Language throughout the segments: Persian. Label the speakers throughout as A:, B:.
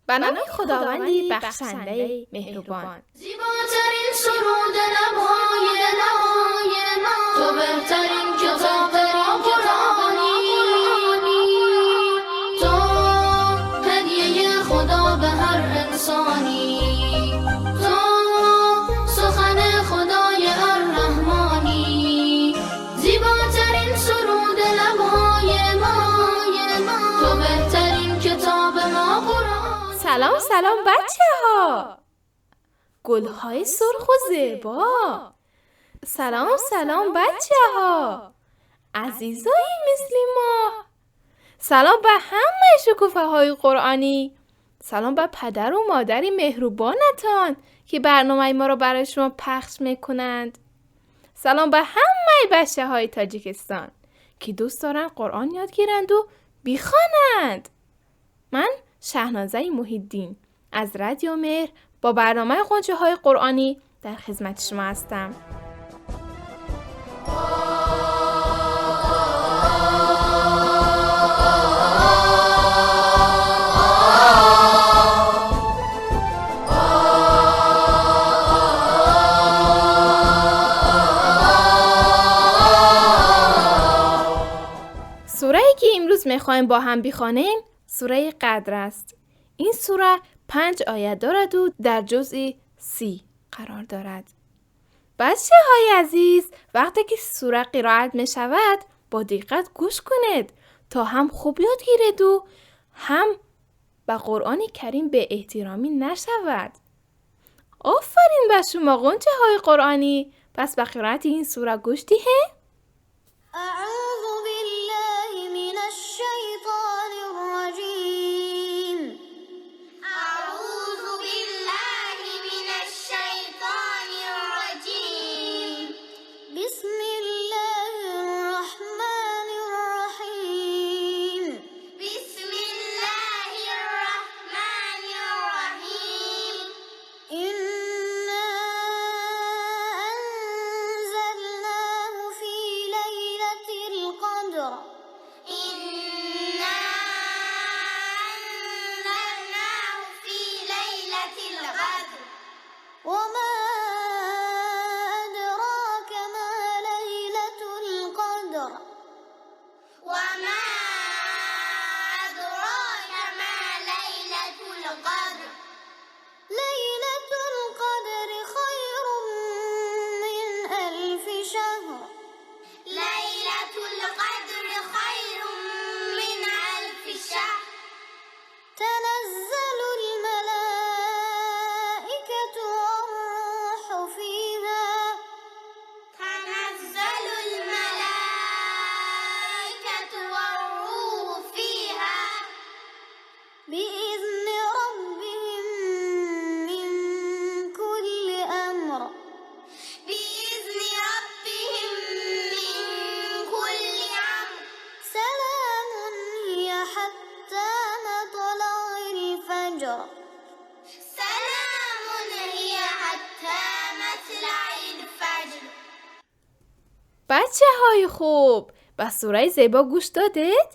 A: به نام خداوندی بخشنده مهربان.
B: زیباترین سرود لب‌های ما، تو بهترین کتاب قرآنی، تو هدیه خدا به هر انسانی، تو سخن خدای الرحمانی. زیباترین سرود لب‌های ما، تو بهترین کتاب ما قرآن.
A: سلام بچه ها، گلهای سرخ و زیبا. سلام بچه ها، عزیزایی مثل ما. سلام به همه شکوفه های قرآنی. سلام به پدر و مادری مهربانتان که برنامه ما رو برای شما پخش میکنند. سلام به همه بچه های تاجیکستان که دوست دارن قرآن یاد گیرند و بخوانند. من شهنازه محی‌الدین از رادیو مهر با برنامه غنچه های قرآنی در خدمت شما هستم. سوره‌ای که امروز می‌خوایم با هم بخوانیم سوره قدر است. این سوره 5 آیه دارد و در جزء 30 قرار دارد. بچه های عزیز، وقتی که سوره قرائت می شود با دقت گوش کنید تا هم خوب یاد گیرید و هم به قرآن کریم به احترامی نشود. آفرین به شما غنچه های قرآنی. پس به قرائت این سوره گوش دهید.
B: اعوذ بالله من الشیطان الرجیم. اعوذ بالله من الشیطان الرجیم. بسم الله الرحمن الرحیم. بسم الله الرحمن الرحیم. إنا أنزلناه في ليلة القدر. إنا أنزلناه في ليلة القدر. وما أدراك ما ليلة القدر. وما أدراك ما ليلة القدر. ليلة القدر خير من 1000 شهر. ليلة القدر خير من 1000 شهر. تنزل الملائكة والروح فيها. تنزل الملائكة والروح فيها بإذن ربهم من كل أمر. بإذن ربهم من كل أمر. سلام هي حتى مطلع الفجر. سلام هي حتى مطلع الفجر.
A: بچه های خوب، به سوره زیبا گوش دادید؟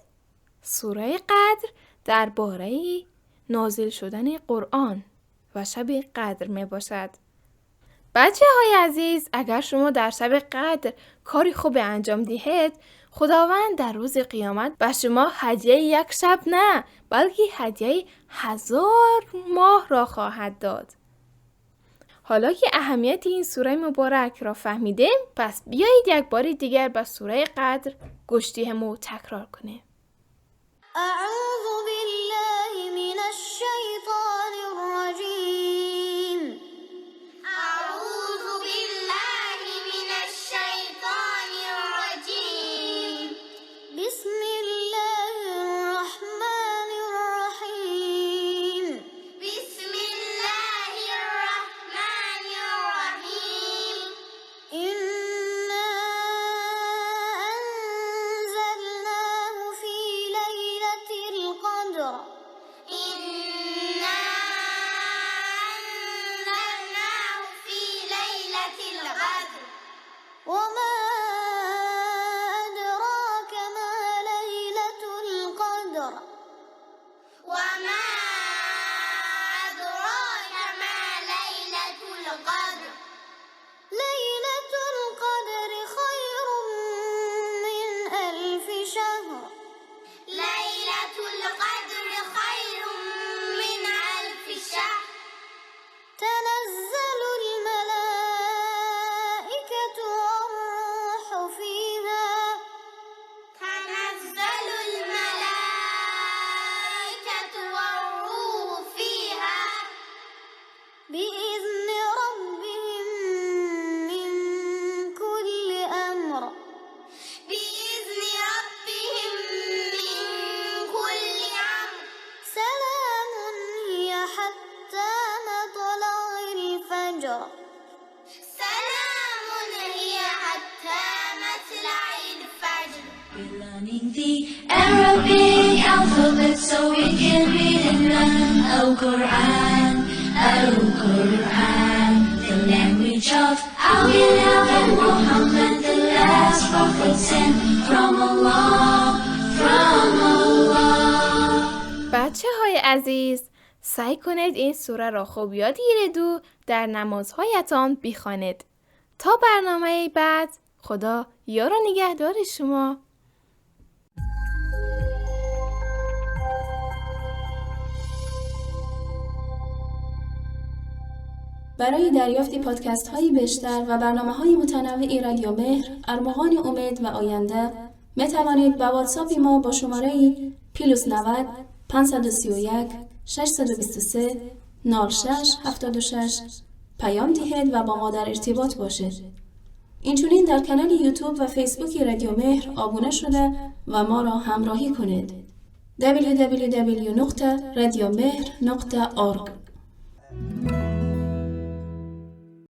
A: سوره قدر درباره نازل شدن قرآن و شب قدر می باشد. بچه های عزیز، اگر شما در شب قدر کاری خوب انجام دهید، خداوند در روز قیامت به شما هدیه یک شب نه، بلکه هدیه 1000 ماه را خواهد داد. حالا که اهمیت این سوره مبارک را فهمیدیم، پس بیایید یک بار دیگر به سوره قدر گوش دهیم و تکرار کنیم.
B: اعوذ بالله من الشیطان الرجیم. اعوذ بالله من الشیطان الرجیم. بسم الله الرحمن الرحیم. بسم الله الرحمن الرحیم. إنا أنزلناه في ليلة القدر. حتى مطلع الفجر سلام هي حتى مطلع الفجر.
C: We're learning the Arabic alphabet so we can read and learn Al-Quran, Al-Quran, the language of our beloved Muhammad, the last prophet sent from Allah, from Allah.
A: بچه های عزیز، سعی کنید این سوره را خوب یاد گیرید و در نمازهایتان بخوانید. تا برنامه بعد، خدا یار و نگهدار شما.
D: برای دریافت پادکست هایی بیشتر و برنامه های متنوعی رادیو مهر، ارمغان امید و آینده می توانید با واتساپ ما با شماره +90 531 623 0676 پیام دهید و با ما در ارتباط باشید. اینچنین در کانال یوتیوب و فیسبوک رادیو مهر آبونه شده و ما را همراهی کنید. www.radiomehr.org